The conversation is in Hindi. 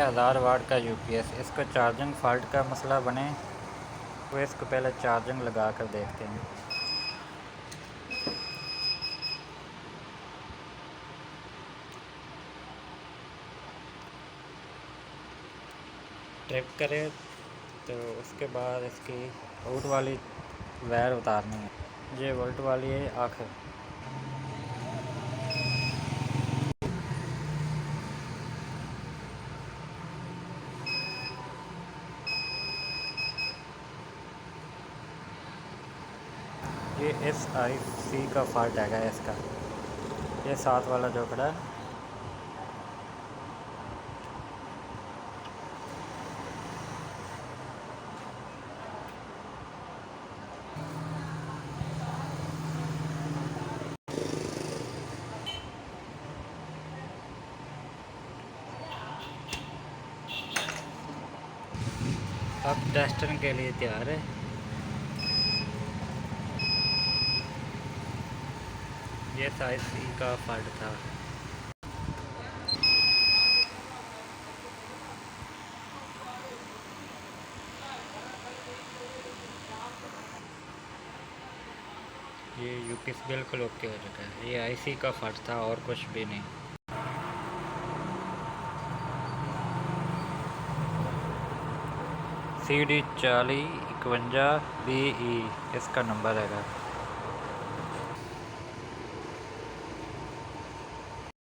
1000 वाट का यूपीएस। इसको चार्जिंग फॉल्ट का मसला बने तो इसको पहले चार्जिंग लगा कर देखते हैं। ट्रिप करें तो उसके बाद इसकी आउट वाली वायर उतारनी है। ये वोल्ट वाली है आखिर। ये SIC का फॉल्ट है इसका। ये साथ वाला जो खड़ा है अब टेस्टिंग के लिए तैयार है। ये SIC का फॉल्ट था। ये यूपीएस बिल्कुल ओके हो चुका है। ये IC का फॉल्ट था और कुछ भी नहीं। CD 4051BE इसका नंबर है।